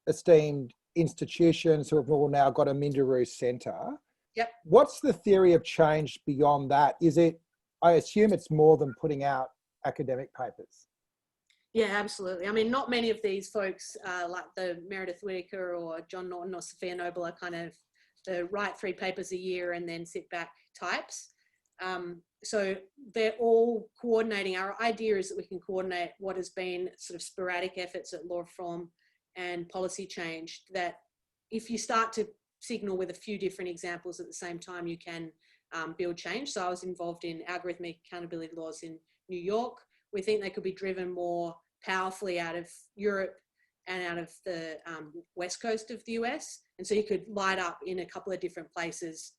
esteemed institutions who have all now got a Minderoo Centre. Yep. What's the theory of change beyond that? Is it, I assume it's more than putting out academic papers. Yeah, absolutely. I mean, not many of these folks, like the Meredith Whittaker or John Norton or Sophia Noble, are kind of the write 3 papers a year and then sit back types. So they're all coordinating. Our idea is that we can coordinate what has been sort of sporadic efforts at law reform and policy change, that if you start to signal with a few different examples at the same time, you can build change. So I was involved in algorithmic accountability laws in New York. We think they could be driven more powerfully out of Europe and out of the west coast of the US. And so you could light up in a couple of different places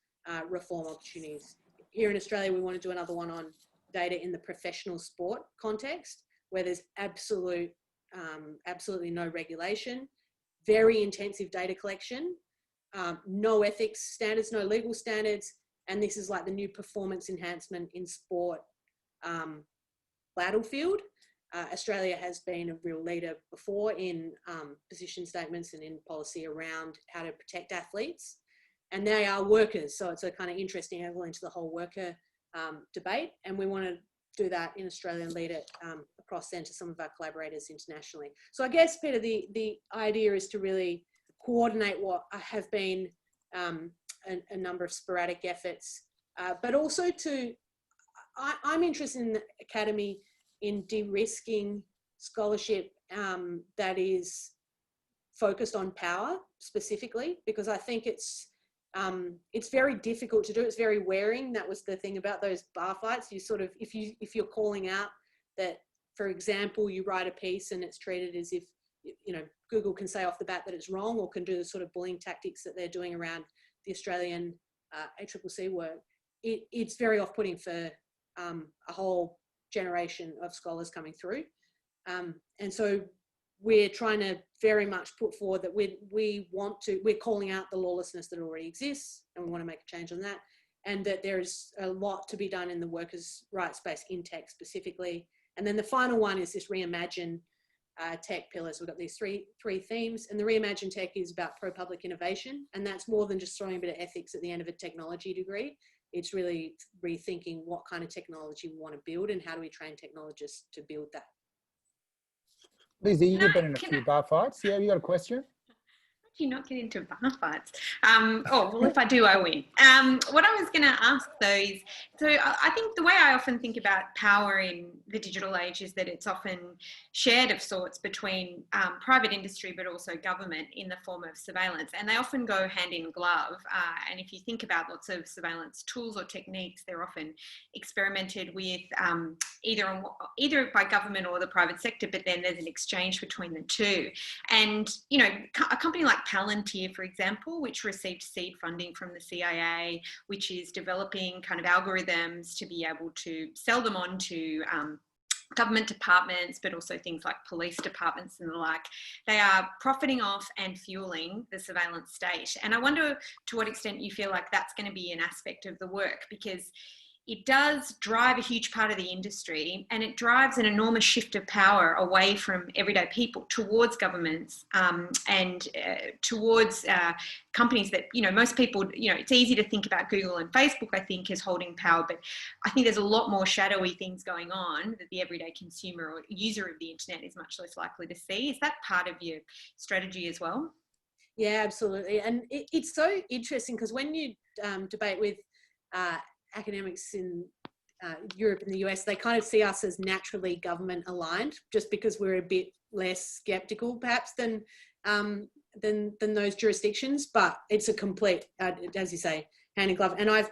reform opportunities. Here in Australia, we want to do another one on data in the professional sport context, where there's absolutely no regulation, very intensive data collection, no ethics standards, no legal standards. And this is like the new performance enhancement in sport battlefield. Australia has been a real leader before in position statements and in policy around how to protect athletes. And they are workers. So it's a kind of interesting angle into the whole worker debate. And we want to do that in Australia and lead it across then to some of our collaborators internationally. So I guess, Peter, the idea is to really coordinate what have been a number of sporadic efforts, but also to, I'm interested in the academy in de-risking scholarship that is focused on power specifically, because I think it's very difficult to do. It's very wearing. That was the thing about those bar fights. You sort of, if you're calling out that, for example, you write a piece and it's treated as if, you know, Google can say off the bat that it's wrong, or can do the sort of bullying tactics that they're doing around the Australian ACCC work. It's very off-putting for a whole generation of scholars coming through. And so we're trying to very much put forward that we're calling out the lawlessness that already exists, and we want to make a change on that, and that there's a lot to be done in the workers' rights space in tech specifically. And then the final one is this reimagine tech pillars. We've got these three themes, and the reimagine tech is about pro-public innovation, and that's more than just throwing a bit of ethics at the end of a technology degree. It's really rethinking what kind of technology we want to build and how do we train technologists to build that. Lizzie, you've been in a few bar fights. Yeah, you got a question? Do you not get into bar fights? Oh, well, if I do, I win. What I was going to ask though is, so I think the way I often think about power in the digital age is that it's often shared of sorts between private industry, but also government in the form of surveillance. And they often go hand in glove. And if you think about lots of surveillance tools or techniques, they're often experimented with either by government or the private sector, but then there's an exchange between the two. And, you know, a company like Palantir, for example, which received seed funding from the CIA, which is developing kind of algorithms to be able to sell them on to government departments, but also things like police departments and the like. They are profiting off and fueling the surveillance state. And I wonder to what extent you feel like that's going to be an aspect of the work, because it does drive a huge part of the industry, and it drives an enormous shift of power away from everyday people towards governments and towards companies that, most people, it's easy to think about Google and Facebook, I think, as holding power, but I think there's a lot more shadowy things going on that the everyday consumer or user of the internet is much less likely to see. Is that part of your strategy as well? Yeah, absolutely. And it's so interesting because when you debate with academics in Europe and the US, they kind of see us as naturally government aligned, just because we're a bit less skeptical perhaps than those jurisdictions. But it's a complete, as you say, hand in glove. And I've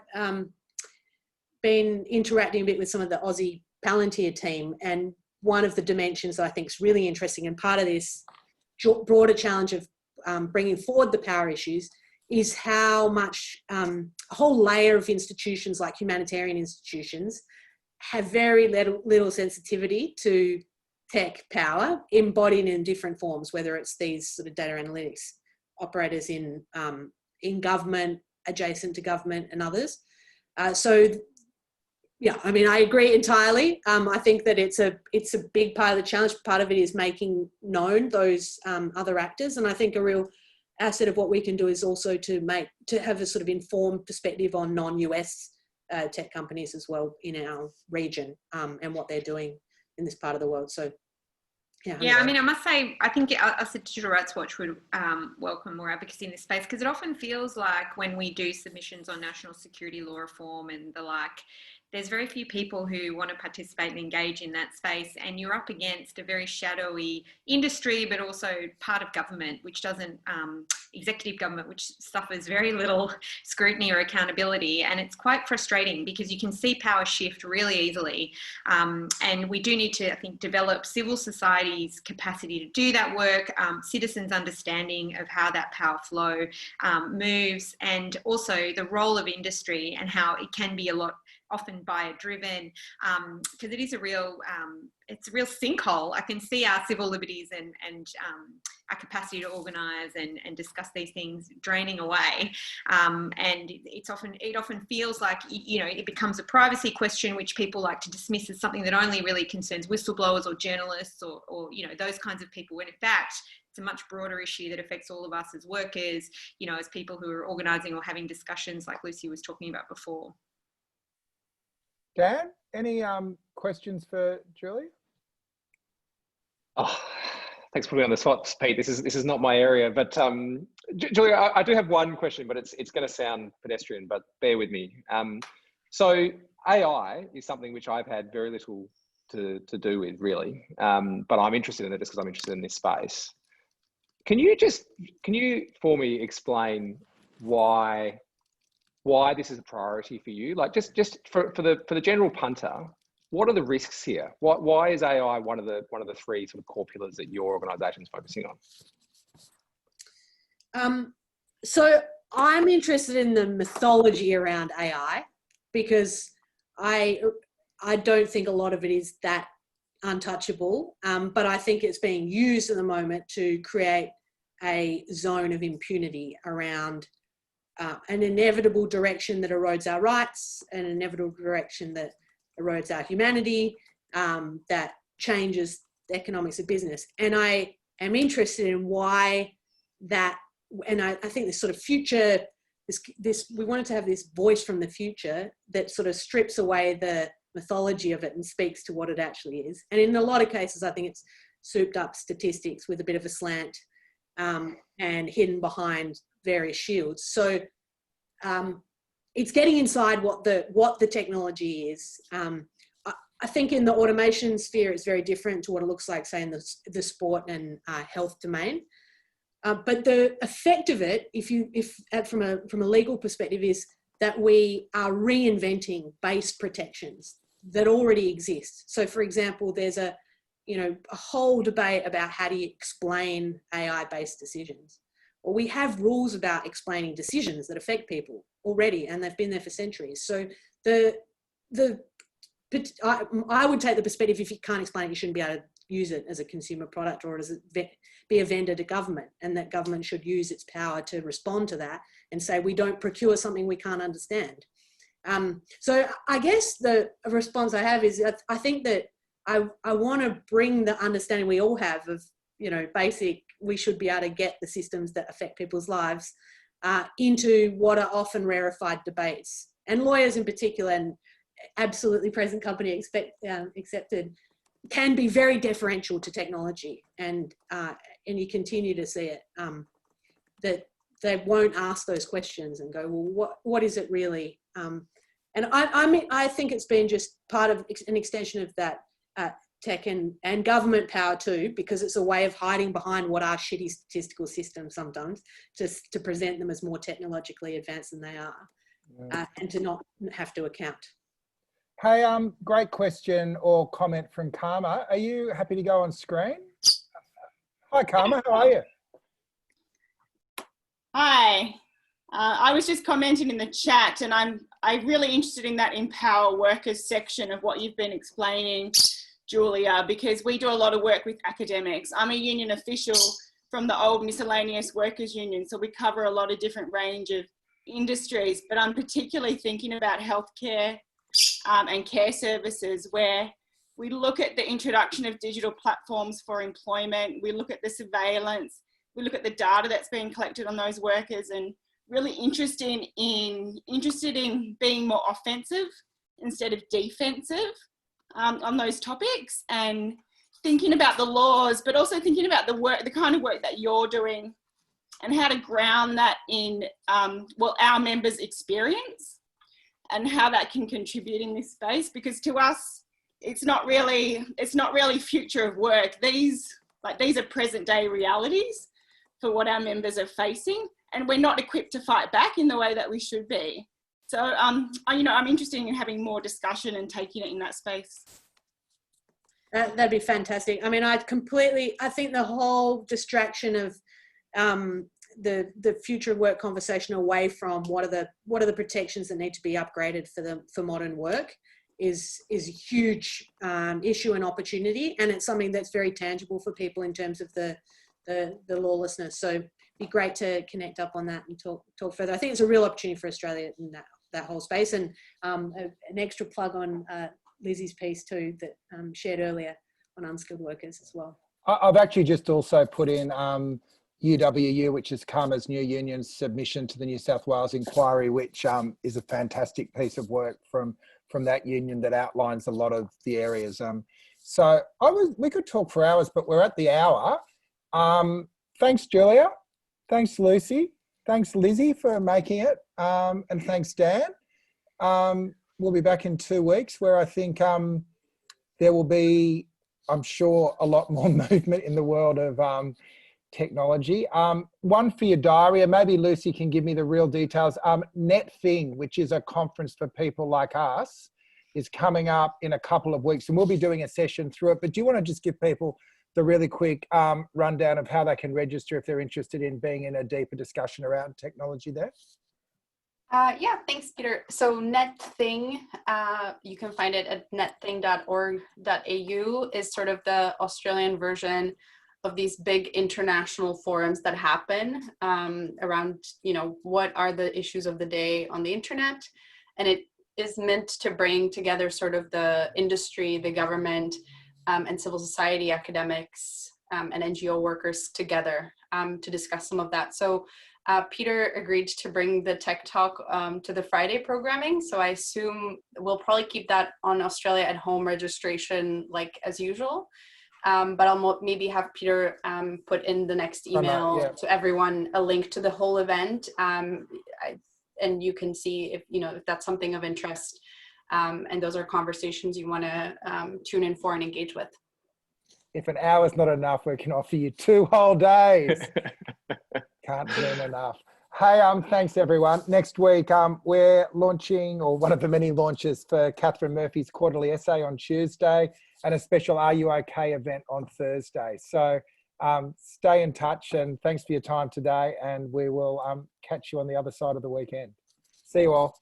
been interacting a bit with some of the Aussie Palantir team, and one of the dimensions that I think is really interesting, and part of this broader challenge of bringing forward the power issues, is how much a whole layer of institutions like humanitarian institutions have very little sensitivity to tech power embodied in different forms, whether it's these sort of data analytics operators in government, adjacent to government, and others. So yeah, I mean, I agree entirely. I think that it's a big part of the challenge. Part of it is making known those other actors, and I think a real asset of what we can do is also to have a sort of informed perspective on non-US tech companies as well in our region and what they're doing in this part of the world. So yeah, I mean, I must say, I think us at Digital Rights Watch would welcome more advocacy in this space, because it often feels like when we do submissions on national security law reform and the like, there's very few people who want to participate and engage in that space, and you're up against a very shadowy industry, but also part of government, which doesn't, executive government, which suffers very little scrutiny or accountability. And it's quite frustrating because you can see power shift really easily. And we do need to, I think, develop civil society's capacity to do that work, citizens' understanding of how that power flow moves, and also the role of industry and how it can be often buyer driven, because it is it's a real sinkhole. I can see our civil liberties and our capacity to organise and discuss these things draining away, and it often feels like it becomes a privacy question which people like to dismiss as something that only really concerns whistleblowers or journalists or those kinds of people, when in fact it's a much broader issue that affects all of us as workers, as people who are organising or having discussions like Lucy was talking about before. Dan, any questions for Julie? Oh, thanks for putting me on the spot, Pete. This is not my area, but Julia, I do have one question, but it's going to sound pedestrian, but bear with me. So AI is something which I've had very little to do with, really, but I'm interested in it just because I'm interested in this space. Can you for me explain why this is a priority for you? Like just for the general punter, what are the risks here? Why is AI one of the three sort of core pillars that your organisation is focusing on? So I'm interested in the mythology around AI, because I don't think a lot of it is that untouchable, but I think it's being used at the moment to create a zone of impunity around an inevitable direction that erodes our rights, an inevitable direction that erodes our humanity, that changes the economics of business. And I am interested in why that, and I think this sort of future, we wanted to have this voice from the future that sort of strips away the mythology of it and speaks to what it actually is. And in a lot of cases, I think it's souped up statistics with a bit of a slant and hidden behind various shields. So it's getting inside what the technology is. I think in the automation sphere, it's very different to what it looks like, say, in the sport and health domain. But the effect of it, from a legal perspective, is that we are reinventing base protections that already exist. So, for example, there's a whole debate about how do you explain AI-based decisions. Well, we have rules about explaining decisions that affect people already, and they've been there for centuries. So I would take the perspective, if you can't explain it, you shouldn't be able to use it as a consumer product or as be a vendor to government, and that government should use its power to respond to that and say, we don't procure something we can't understand. So I guess the response I have is I think that I want to bring the understanding we all have of, basic, we should be able to get the systems that affect people's lives into what are often rarefied debates. And lawyers in particular, and absolutely present company accepted, can be very deferential to technology. And you continue to see it, that they won't ask those questions and go, well, what is it really? And I think it's been just part of an extension of that tech and government power too, because it's a way of hiding behind what are shitty statistical systems sometimes, just to present them as more technologically advanced than they are, and to not have to account. Hey, great question or comment from Karma. Are you happy to go on screen? Hi, Karma, how are you? Hi. I was just commenting in the chat, and I'm really interested in that empower workers section of what you've been explaining, Julia, because we do a lot of work with academics. I'm a union official from the old miscellaneous workers union, so we cover a lot of different range of industries, but I'm particularly thinking about healthcare and care services, where we look at the introduction of digital platforms for employment, we look at the surveillance, we look at the data that's being collected on those workers, and really interested in being more offensive instead of defensive on those topics, and thinking about the laws, but also thinking about the work, the kind of work that you're doing, and how to ground that in our members' experience and how that can contribute in this space. Because to us, it's not really future of work. These are present day realities for what our members are facing, and we're not equipped to fight back in the way that we should be. So, I'm interested in having more discussion and taking it in that space. That'd be fantastic. I mean, I think the whole distraction of the future of work conversation away from what are the protections that need to be upgraded for modern work is a huge issue and opportunity, and it's something that's very tangible for people in terms of the lawlessness. So it'd be great to connect up on that and talk further. I think it's a real opportunity for Australia in that whole space. And an extra plug on Lizzie's piece too that shared earlier on unskilled workers as well. I've actually just also put in UWU, which is Karma's new union's submission to the New South Wales inquiry, which is a fantastic piece of work from that union that outlines a lot of the areas. So we could talk for hours, but we're at the hour. Thanks, Julia. Thanks, Lucy. Thanks, Lizzie, for making it. And thanks, Dan. We'll be back in 2 weeks, where I think there will be, I'm sure, a lot more movement in the world of technology. One for your diary, and maybe Lucy can give me the real details. NetThing, which is a conference for people like us, is coming up in a couple of weeks, and we'll be doing a session through it. But do you want to just give people the really quick rundown of how they can register if they're interested in being in a deeper discussion around technology there? Yeah, thanks, Peter. So NetThing, you can find it at netthing.org.au, is sort of the Australian version of these big international forums that happen around, what are the issues of the day on the internet. And it is meant to bring together sort of the industry, the government, and civil society academics and NGO workers together to discuss some of that. So Peter agreed to bring the Tech Talk to the Friday programming. So I assume we'll probably keep that on Australia at Home registration like as usual. But I'll maybe have Peter put in the next email to everyone a link to the whole event. And you can see if that's something of interest. And those are conversations you want to tune in for and engage with. If an hour's not enough, we can offer you 2 whole days. Can't zoom enough. Hey, thanks everyone. Next week, we're launching, or one of the many launches, for Catherine Murphy's quarterly essay on Tuesday, and a special Are You OK event on Thursday. So stay in touch, and thanks for your time today, and we will catch you on the other side of the weekend. See you all.